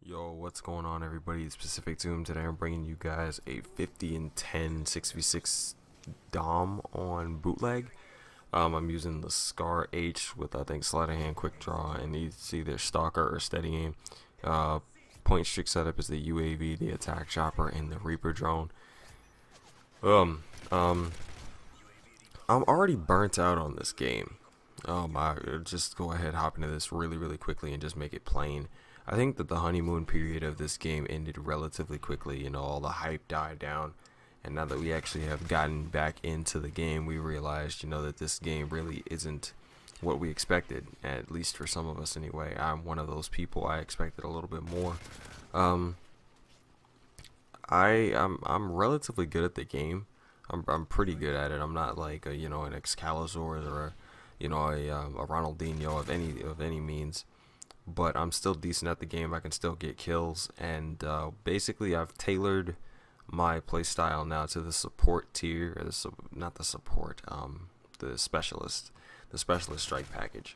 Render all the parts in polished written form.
Yo, what's going on, everybody? It's Pacific Zoom. Today I'm bringing you guys a 50 and 10 6v6 Dom on bootleg. I'm using the Scar H with, I think, sleight of hand, quick draw, and it's either stalker or steady aim. Point streak setup is the UAV, the attack chopper, and the Reaper drone. Um, um, I'm already burnt out on this game. Just go ahead, hop into this really quickly and just make it plain. I think that the honeymoon period of this game ended relatively quickly. You know, all the hype died down, and now that we actually have gotten back into the game, we realized, you know, that this game really isn't what we expected, at least for some of us anyway. I'm one of those people. I expected a little bit more. Um, I'm relatively good at the game. I'm pretty good at it. I'm not like a, you know, an Excalibur or a Ronaldinho of any means, but I'm still decent at the game. I can still get kills, and basically I've tailored my playstyle now to the support tier, or not the support, the specialist strike package.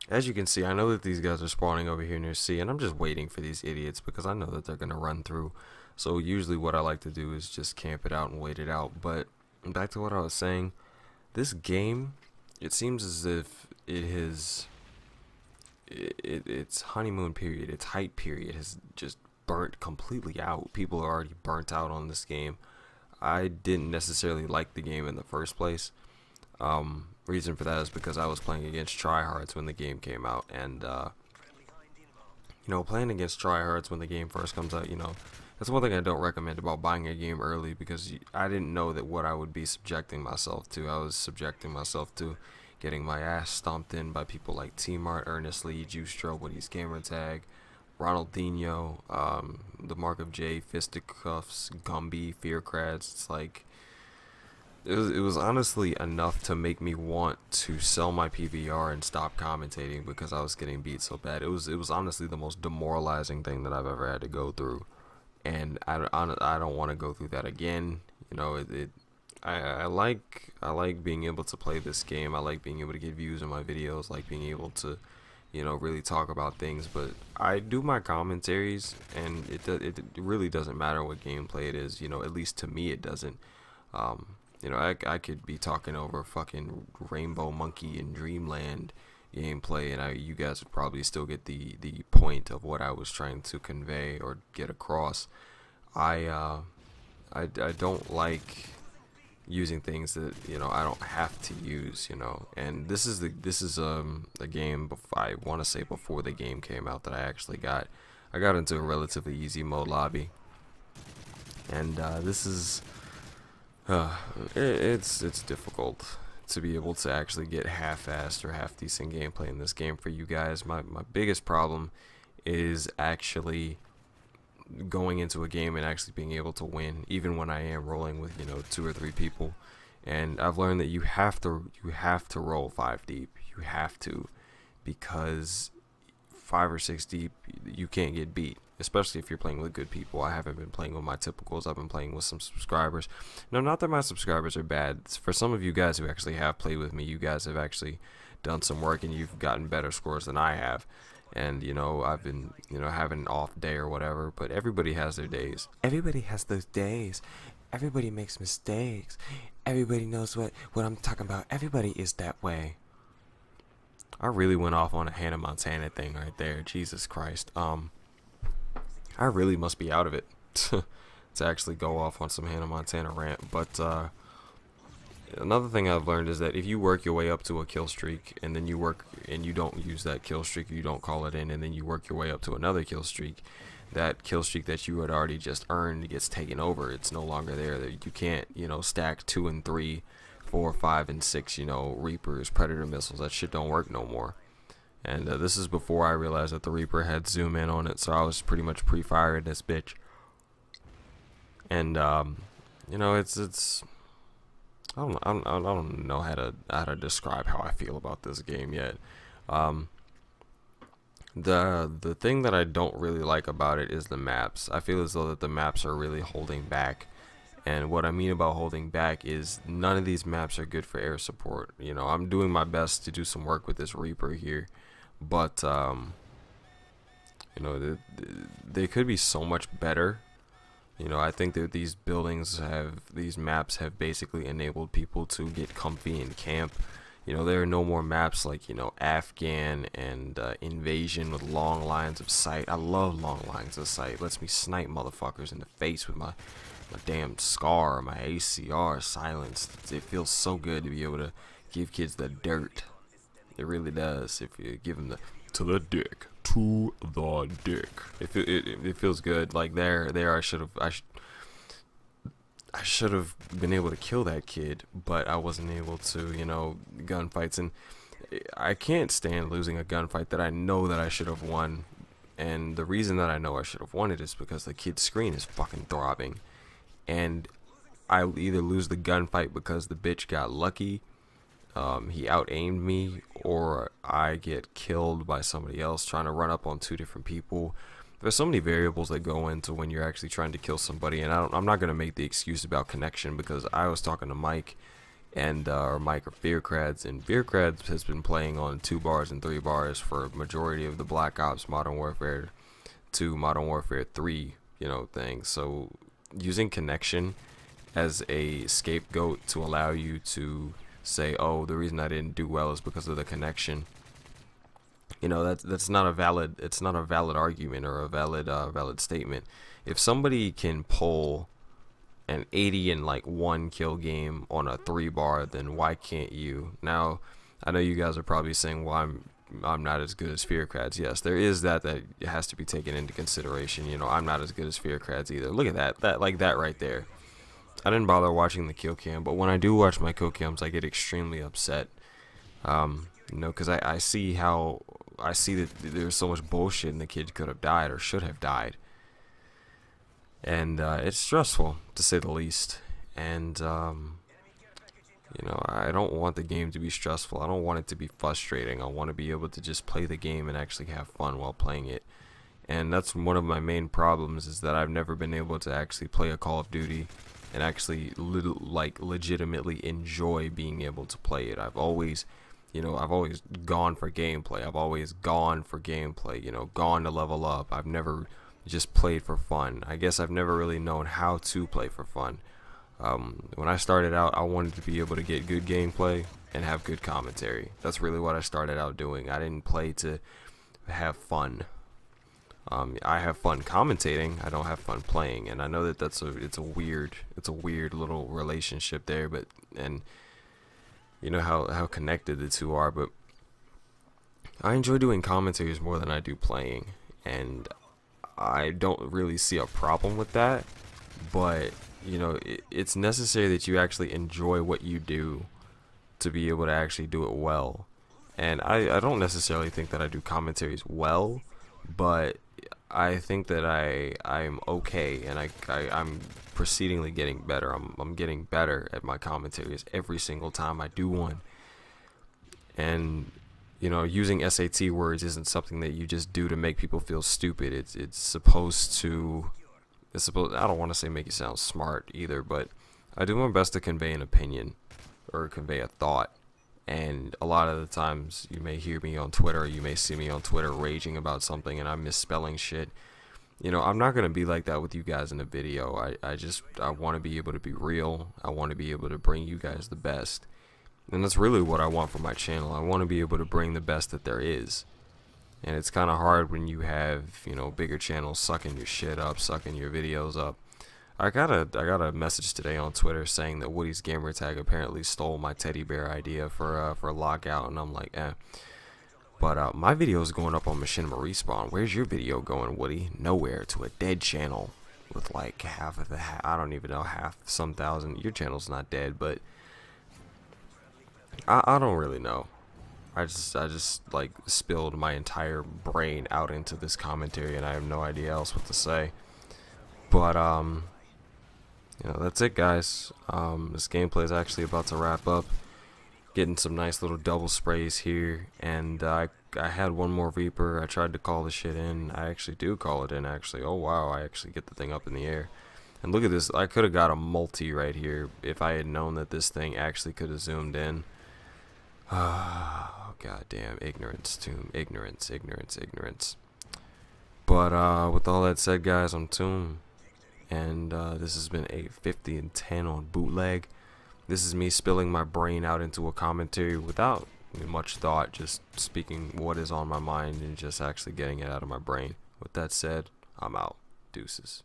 As you can see, I know that these guys are spawning over here near C, and I'm just waiting for these idiots because I know that they're gonna run through. So usually what I like to do is just camp it out and wait it out. But back to what I was saying, this game, it seems as if its honeymoon period, its hype period has just burnt completely out. People are already burnt out on this game. I didn't necessarily like the game in the first place. Reason for that is because I was playing against tryhards when the game came out, and you know, playing against tryhards when the game first comes out, you know, that's one thing I don't recommend about buying a game early, because I didn't know that what I would be subjecting myself to. I was subjecting myself to getting my ass stomped in by people like T-Mart, Ernest Lee, Juice Strobe with his gamer tag, Ronaldinho, the Mark of J, Fisticuffs, Gumby, Fearcrats. It's like, it was honestly enough to make me want to sell my PVR and stop commentating because I was getting beat so bad. It was honestly the most demoralizing thing that I've ever had to go through, and I don't want to go through that again. You know, I like being able to play this game. I like being able to get views on my videos, like being able to, you know, really talk about things. But I do my commentaries, and it really doesn't matter what gameplay it is. You know, at least to me, it doesn't. You know, I could be talking over fucking Rainbow Monkey and Dreamland gameplay, and you guys would probably still get the point of what I was trying to convey or get across. I don't like using things that, you know, I don't have to use, you know. And this is a game I want to say before the game came out that I got into a relatively easy mode lobby, and this is it's difficult to be able to actually get half-assed or half-decent gameplay in this game for you guys. My biggest problem is actually going into a game and actually being able to win, even when I am rolling with, you know, 2 or 3 people. And I've learned that you have to roll 5 deep. You have to, because 5 or 6 deep, you can't get beat, especially if you're playing with good people. I haven't been playing with my typicals. I've been playing with some subscribers. No, not that my subscribers are bad. For some of you guys who actually have played with me, you guys have actually done some work and you've gotten better scores than I have. And, you know, I've been, you know, having an off day or whatever, but everybody has their days. Everybody has those days. Everybody makes mistakes. Everybody knows what I'm talking about. Everybody is that way. I really went off on a Hannah Montana thing right there. Jesus Christ. I really must be out of it to actually go off on some Hannah Montana rant. But another thing I've learned is that if you work your way up to a kill streak, and then you don't use that kill streak, you don't call it in, and then you work your way up to another kill streak, that kill streak that you had already just earned gets taken over. It's no longer there. That you can't, you know, stack 2 and 3, 4, 5, and 6, you know, Reapers, Predator missiles. That shit don't work no more. And this is before I realized that the Reaper had zoom in on it, so I was pretty much pre-firing this bitch. And you know, it's I don't know how to describe how I feel about this game yet. The thing that I don't really like about it is the maps. I feel as though that the maps are really holding back. And what I mean about holding back is none of these maps are good for air support. You know, I'm doing my best to do some work with this Reaper here, but You know, they could be so much better. You know, I think that these maps have basically enabled people to get comfy in camp. You know, there are no more maps like, you know, Afghan and Invasion with long lines of sight. I love long lines of sight. It lets me snipe motherfuckers in the face with my damn SCAR, my ACR silenced. It feels so good to be able to give kids the dirt. It really does. If you give them the to the dick, to the dick. It feels good. Like there, I should have been able to kill that kid, but I wasn't able to. You know, gunfights, and I can't stand losing a gunfight that I know that I should have won. And the reason that I know I should have won it is because the kid's screen is fucking throbbing, and I either lose the gunfight because the bitch got lucky, he out aimed me, or I get killed by somebody else trying to run up on two different people. There's so many variables that go into when you're actually trying to kill somebody, and I'm not gonna make the excuse about connection, because I was talking to Mike, and or Mike or Fearcrads, and Fearcrads has been playing on 2 bars and 3 bars for a majority of the Black Ops Modern Warfare 2, Modern Warfare 3, you know, things. So using connection as a scapegoat to allow you to say, oh, the reason I didn't do well is because of the connection. You know, that's not a valid, it's not a valid argument or a valid statement. If somebody can pull an 80 and like 1 kill game on a 3 bar, then why can't you? Now, I know you guys are probably saying, well, I'm not as good as Fearcrads. Yes, there is that has to be taken into consideration. You know, I'm not as good as Fearcrads either. Look at that right there. I didn't bother watching the kill cam, but when I do watch my kill cams, I get extremely upset. You know, because I see that there's so much bullshit, and the kid could have died or should have died, and it's stressful to say the least. And you know, I don't want the game to be stressful. I don't want it to be frustrating. I want to be able to just play the game and actually have fun while playing it. And that's one of my main problems, is that I've never been able to actually play a Call of Duty and actually legitimately enjoy being able to play it. I've always gone for gameplay. You know, gone to level up. I've never just played for fun. I guess I've never really known how to play for fun. When I started out, I wanted to be able to get good gameplay and have good commentary. That's really what I started out doing. I didn't play to have fun. I have fun commentating. I don't have fun playing, and I know that it's a weird little relationship there. But and you know how connected the two are. But I enjoy doing commentaries more than I do playing, and I don't really see a problem with that. But you know, it's necessary that you actually enjoy what you do to be able to actually do it well. And I don't necessarily think that I do commentaries well, but I think that I'm okay, and I'm proceedingly getting better. I'm getting better at my commentaries every single time I do one. And you know, using SAT words isn't something that you just do to make people feel stupid. It's supposed to, I don't want to say make you sound smart either, but I do my best to convey an opinion or convey a thought. And a lot of the times you may hear me on Twitter, or you may see me on Twitter raging about something and I'm misspelling shit. You know, I'm not going to be like that with you guys in a video. I want to be able to be real. I want to be able to bring you guys the best. And that's really what I want for my channel. I want to be able to bring the best that there is. And it's kind of hard when you have, you know, bigger channels sucking your shit up, sucking your videos up. I got a message today on Twitter saying that Woody's gamertag apparently stole my teddy bear idea for lockout, and I'm like, eh. But my video is going up on Machinima Respawn. Where's your video going, Woody? Nowhere. To a dead channel with like half of the I don't even know, half some thousand. Your channel's not dead, but I don't really know. I just like spilled my entire brain out into this commentary, and I have no idea else what to say. But you know, that's it, guys. This gameplay is actually about to wrap up. Getting some nice little double sprays here, and I had one more Reaper. I tried to call the shit in. I actually do call it in, actually. Oh wow, I actually get the thing up in the air. And look at this. I could have got a multi right here if I had known that this thing actually could have zoomed in. Oh, goddamn ignorance, Tomb. Ignorance. But with all that said, guys, I'm Toon, and this has been a 50 and 10 on Bootleg. This is me spilling my brain out into a commentary without much thought, just speaking what is on my mind and just actually getting it out of my brain. With that said, I'm out. Deuces.